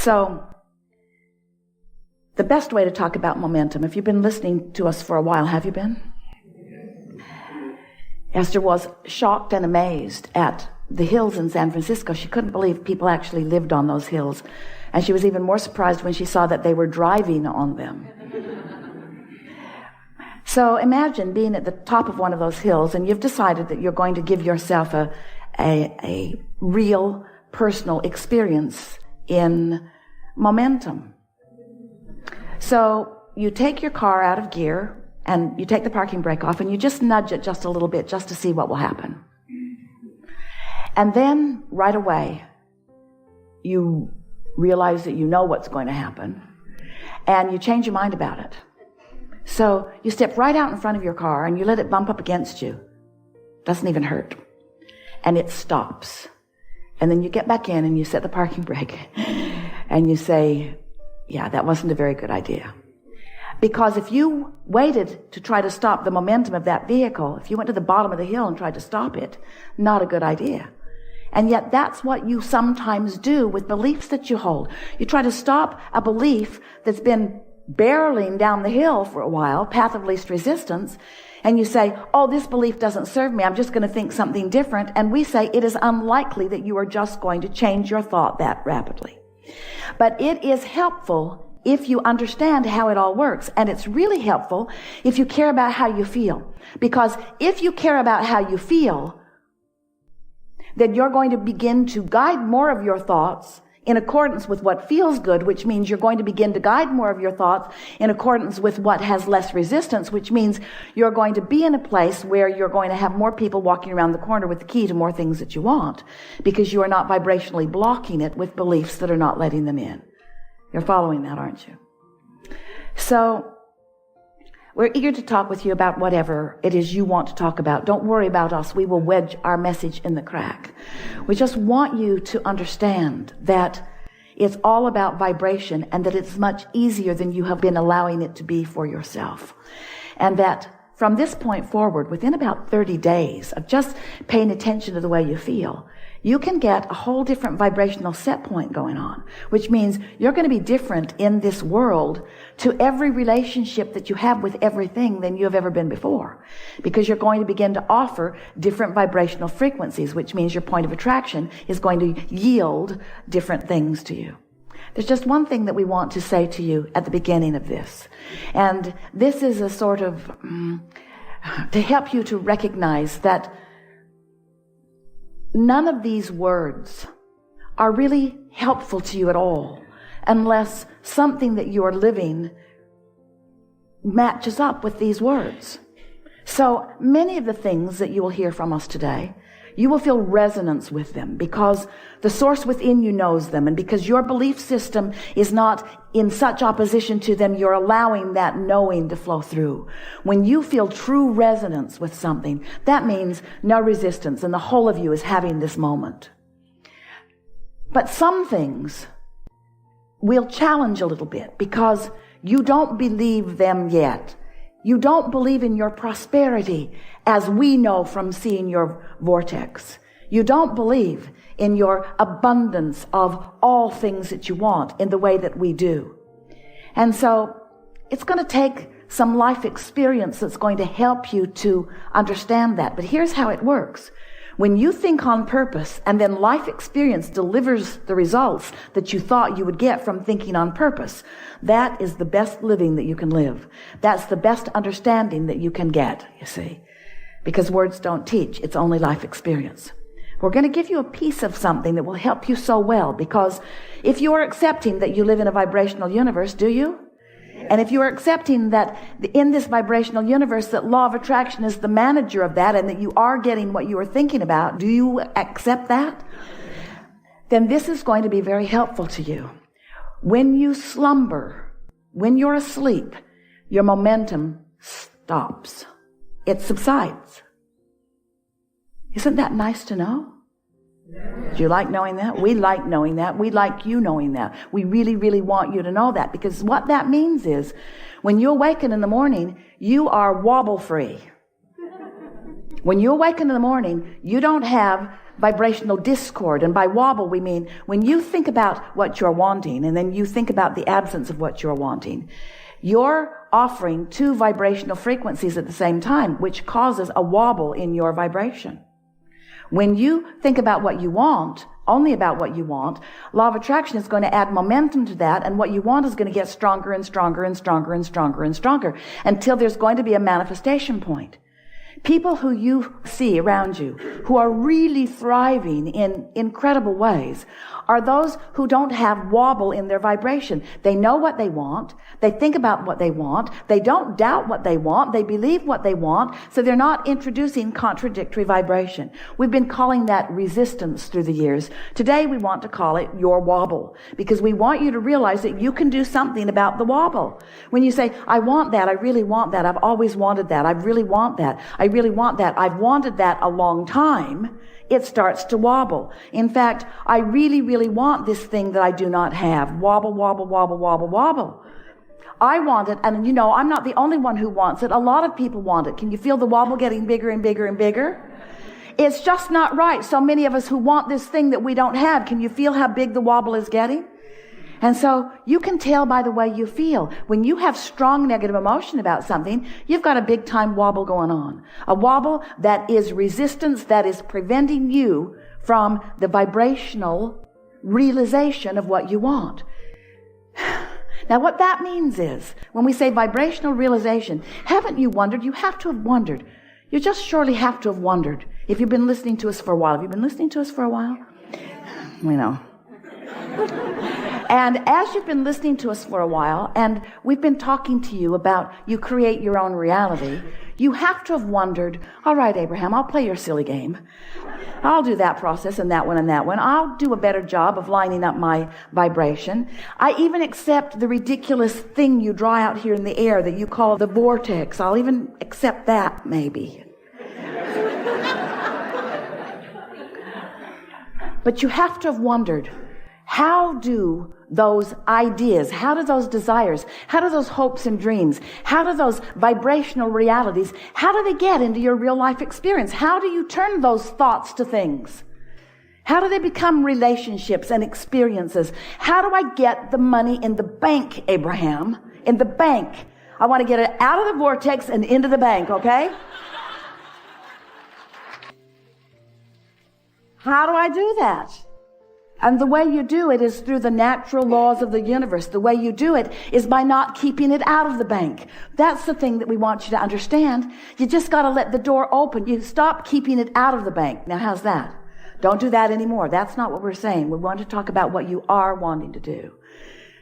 So, the best way to talk about momentum, if you've been listening to us for a while, have you been? Esther was shocked and amazed at the hills in San Francisco. She couldn't believe people actually lived on those hills. And she was even more surprised when she saw that they were driving on them. So imagine being at the top of one of those hills, and you've decided that you're going to give yourself a real personal experience in momentum. So you take your car out of gear, and you take the parking brake off, and you just nudge it just a little bit just to see what will happen. And then right away, you realize that you know what's going to happen, and you change your mind about it. So you step right out in front of your car, and you let it bump up against you. Doesn't even hurt. And it stops. And then you get back in, and you set the parking brake, and you say, yeah, that wasn't a very good idea. Because if you waited to try to stop the momentum of that vehicle, if you went to the bottom of the hill and tried to stop it, not a good idea. And yet that's what you sometimes do with beliefs that you hold. You try to stop a belief that's been barreling down the hill for a while, path of least resistance, and you say, oh, this belief doesn't serve me, I'm just going to think something different. And we say it is unlikely that you are just going to change your thought that rapidly. But it is helpful if you understand how it all works. And it's really helpful if you care about how you feel. Because if you care about how you feel, then you're going to begin to guide more of your thoughts in accordance with what feels good, which means you're going to begin to guide more of your thoughts in accordance with what has less resistance, which means you're going to be in a place where you're going to have more people walking around the corner with the key to more things that you want, because you are not vibrationally blocking it with beliefs that are not letting them in. You're following that, aren't you? So, we're eager to talk with you about whatever it is you want to talk about. Don't worry about us. We will wedge our message in the crack. We just want you to understand that it's all about vibration, and that it's much easier than you have been allowing it to be for yourself. And that from this point forward, within about 30 days of just paying attention to the way you feel, you can get a whole different vibrational set point going on, which means you're going to be different in this world to every relationship that you have with everything than you have ever been before. Because you're going to begin to offer different vibrational frequencies, which means your point of attraction is going to yield different things to you. There's just one thing that we want to say to you at the beginning of this. And this is a sort of, to help you to recognize that none of these words are really helpful to you at all unless something that you are living matches up with these words. So many of the things that you will hear from us today, you will feel resonance with them because the source within you knows them, and because your belief system is not in such opposition to them, you're allowing that knowing to flow through. When you feel true resonance with something, that means no resistance, and the whole of you is having this moment. But some things will challenge a little bit because you don't believe them yet. You don't believe in your prosperity as we know from seeing your vortex. You don't believe in your abundance of all things that you want in the way that we do. And so it's going to take some life experience that's going to help you to understand that. But here's how it works. When you think on purpose and then life experience delivers the results that you thought you would get from thinking on purpose, that is the best living that you can live. That's the best understanding that you can get, you see. Because words don't teach, it's only life experience. We're going to give you a piece of something that will help you so well, because if you are accepting that you live in a vibrational universe, do you? And if you are accepting that in this vibrational universe that law of attraction is the manager of that, and that you are getting what you are thinking about, do you accept that? Then this is going to be very helpful to you. When you slumber, when you're asleep, your momentum stops. It subsides. Isn't that nice to know? Do you like knowing that? We like knowing that. We like you knowing that. We really, really want you to know that, because what that means is when you awaken in the morning, you are wobble free. When you awaken in the morning, you don't have vibrational discord. And by wobble, we mean when you think about what you're wanting and then you think about the absence of what you're wanting, you're offering two vibrational frequencies at the same time, which causes a wobble in your vibration. When you think about what you want, only about what you want, law of attraction is going to add momentum to that, and what you want is going to get stronger and stronger and stronger and stronger and stronger until there's going to be a manifestation point. People who you see around you who are really thriving in incredible ways are those who don't have wobble in their vibration. They know what they want. They think about what they want. They don't doubt what they want. They believe what they want. So they're not introducing contradictory vibration. We've been calling that resistance through the years. Today we want to call it your wobble, because we want you to realize that you can do something about the wobble. When you say, I want that, I really want that, I've always wanted that, I really want that, I really want that, I've wanted that a long time, it starts to wobble. In fact, I really, really want this thing that I do not have. Wobble, wobble, wobble, wobble, wobble. I want it, and you know, I'm not the only one who wants it. A lot of people want it. Can you feel the wobble getting bigger and bigger and bigger? It's just not right. So many of us who want this thing that we don't have, can you feel how big the wobble is getting? And so you can tell by the way you feel. When you have strong negative emotion about something, you've got a big time wobble going on. A wobble that is resistance, that is preventing you from the vibrational realization of what you want. Now what that means is, when we say vibrational realization, haven't you wondered? You have to have wondered. You just surely have to have wondered. If you've been listening to us for a while. Have you been listening to us for a while? We know. And as you've been listening to us for a while, and we've been talking to you about you create your own reality, you have to have wondered, all right, Abraham, I'll play your silly game. I'll do that process and that one and that one. I'll do a better job of lining up my vibration. I even accept the ridiculous thing you draw out here in the air that you call the vortex. I'll even accept that, maybe. But you have to have wondered, how do those ideas, how do those desires, how do those hopes and dreams, how do those vibrational realities, how do they get into your real life experience? How do you turn those thoughts to things? How do they become relationships and experiences? How do I get the money in the bank, Abraham? In the bank. I want to get it out of the vortex and into the bank, okay? How do I do that? And the way you do it is through the natural laws of the universe. The way you do it is by not keeping it out of the bank. That's the thing that we want you to understand. You just got to let the door open. You stop keeping it out of the bank. Now, how's that? Don't do that anymore. That's not what we're saying. We want to talk about what you are wanting to do.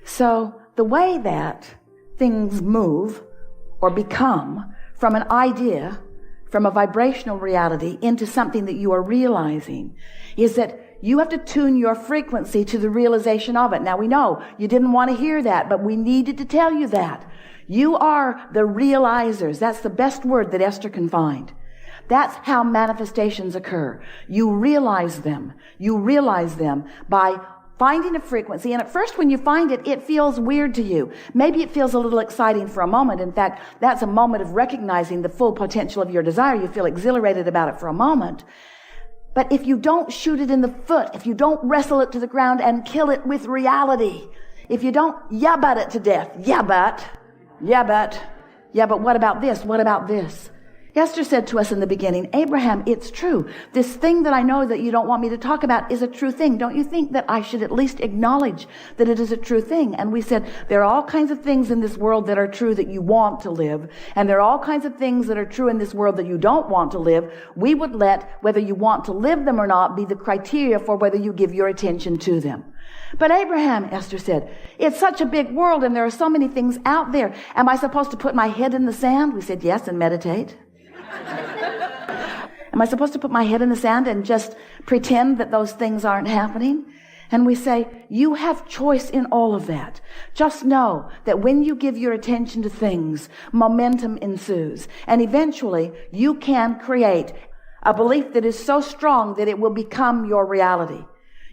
So the way that things move or become from an idea, from a vibrational reality into something that you are realizing is that you have to tune your frequency to the realization of it. Now we know you didn't want to hear that, but we needed to tell you that. You are the realizers. That's the best word that Esther can find. That's how manifestations occur. You realize them. You realize them by finding a frequency. And at first when you find it, it feels weird to you. Maybe it feels a little exciting for a moment. In fact, that's a moment of recognizing the full potential of your desire. You feel exhilarated about it for a moment. But if you don't shoot it in the foot, if you don't wrestle it to the ground and kill it with reality, if you don't but it to death, but what about this? What about this? Esther said to us in the beginning, Abraham, it's true. This thing that I know that you don't want me to talk about is a true thing. Don't you think that I should at least acknowledge that it is a true thing? And we said, there are all kinds of things in this world that are true that you want to live. And there are all kinds of things that are true in this world that you don't want to live. We would let whether you want to live them or not be the criteria for whether you give your attention to them. But Abraham, Esther said, it's such a big world and there are so many things out there. Am I supposed to put my head in the sand? We said, yes, and meditate. Am I supposed to put my head in the sand and just pretend that those things aren't happening? And we say, you have choice in all of that. Just know that when you give your attention to things, momentum ensues. And eventually, you can create a belief that is so strong that it will become your reality.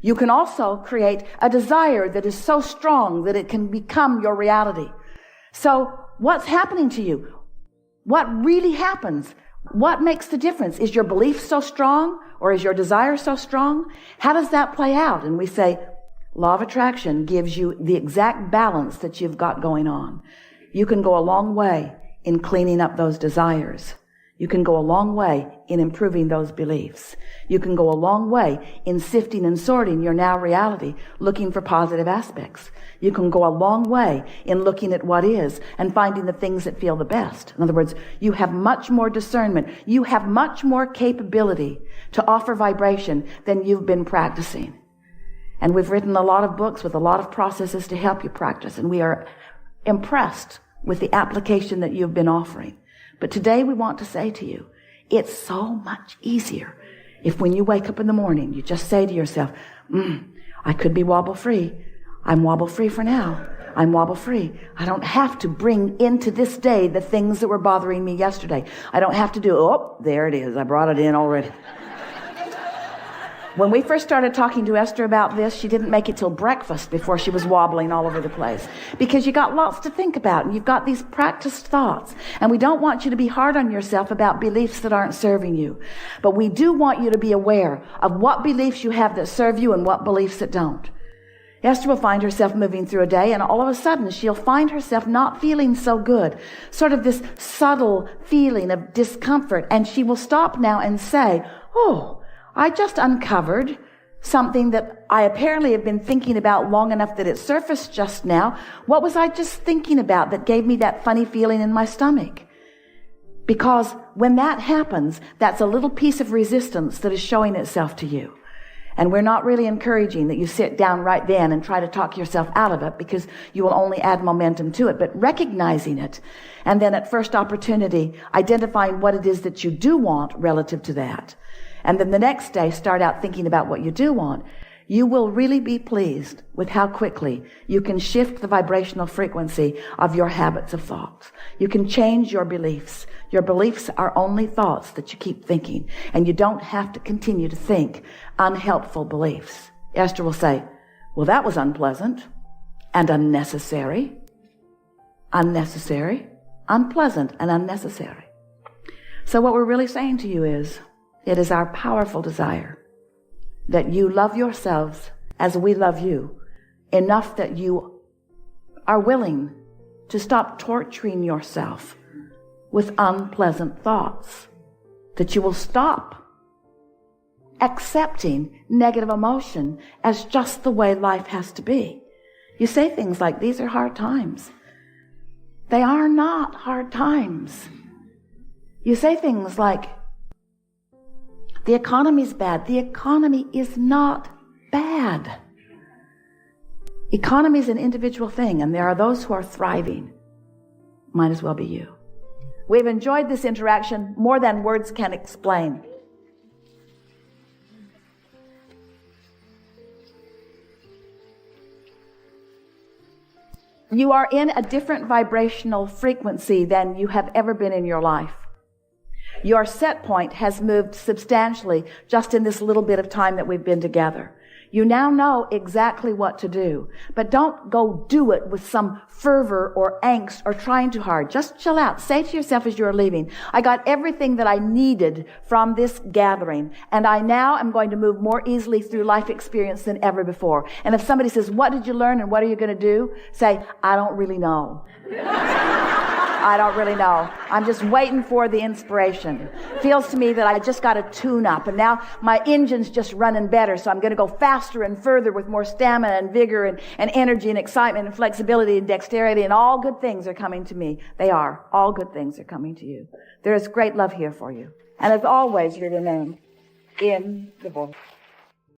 You can also create a desire that is so strong that it can become your reality. So, what's happening to you? What really happens What makes the difference? Is your belief so strong, or is your desire so strong? How does that play out? And we say, law of attraction gives you the exact balance that you've got going on. You can go a long way in cleaning up those desires. You can go a long way in improving those beliefs. You can go a long way in sifting and sorting your now reality, looking for positive aspects. You can go a long way in looking at what is and finding the things that feel the best. In other words, you have much more discernment. You have much more capability to offer vibration than you've been practicing. And we've written a lot of books with a lot of processes to help you practice, and we are impressed with the application that you've been offering. But today we want to say to you, it's so much easier if when you wake up in the morning, you just say to yourself, I could be wobble-free. I'm wobble-free for now. I'm wobble-free. I don't have to bring into this day the things that were bothering me yesterday. I don't have to do, oh, there it is. I brought it in already. When we first started talking to Esther about this, she didn't make it till breakfast before she was wobbling all over the place. Because you got lots to think about, and you've got these practiced thoughts. And we don't want you to be hard on yourself about beliefs that aren't serving you. But we do want you to be aware of what beliefs you have that serve you and what beliefs that don't. Esther will find herself moving through a day, and all of a sudden she'll find herself not feeling so good. Sort of this subtle feeling of discomfort. And she will stop now and say, oh, I just uncovered something that I apparently have been thinking about long enough that it surfaced just now. What was I just thinking about that gave me that funny feeling in my stomach? Because when that happens, that's a little piece of resistance that is showing itself to you. And we're not really encouraging that you sit down right then and try to talk yourself out of it, because you will only add momentum to it. But recognizing it, and then at first opportunity, identifying what it is that you do want relative to that. And then the next day, start out thinking about what you do want. You will really be pleased with how quickly you can shift the vibrational frequency of your habits of thoughts. You can change your beliefs. Your beliefs are only thoughts that you keep thinking, and you don't have to continue to think unhelpful beliefs. Esther will say, well, that was unpleasant and unnecessary. Unnecessary, unpleasant, and unnecessary. So what we're really saying to you is, it is our powerful desire that you love yourselves as we love you, enough that you are willing to stop torturing yourself with unpleasant thoughts, that you will stop accepting negative emotion as just the way life has to be. You say things like, these are hard times. They are not hard times. You say things like, the economy's bad. The economy is not bad. Economy is an individual thing, and there are those who are thriving. Might as well be you. We've enjoyed this interaction more than words can explain. You are in a different vibrational frequency than you have ever been in your life. Your set point has moved substantially just in this little bit of time that we've been together. You now know exactly what to do, but don't go do it with some fervor or angst or trying too hard. Just chill out. Say to yourself as you're leaving, I got everything that I needed from this gathering, and I now am going to move more easily through life experience than ever before. And if somebody says, what did you learn and what are you going to do? Say, I don't really know. I don't really know. I'm just waiting for the inspiration. Feels to me that I just got to tune up, and now my engine's just running better, so I'm going to go faster and further with more stamina and vigor and energy and excitement and flexibility and dexterity, and all good things are coming to me. They are. All good things are coming to you. There is great love here for you. And as always, you're remain in the Vortex.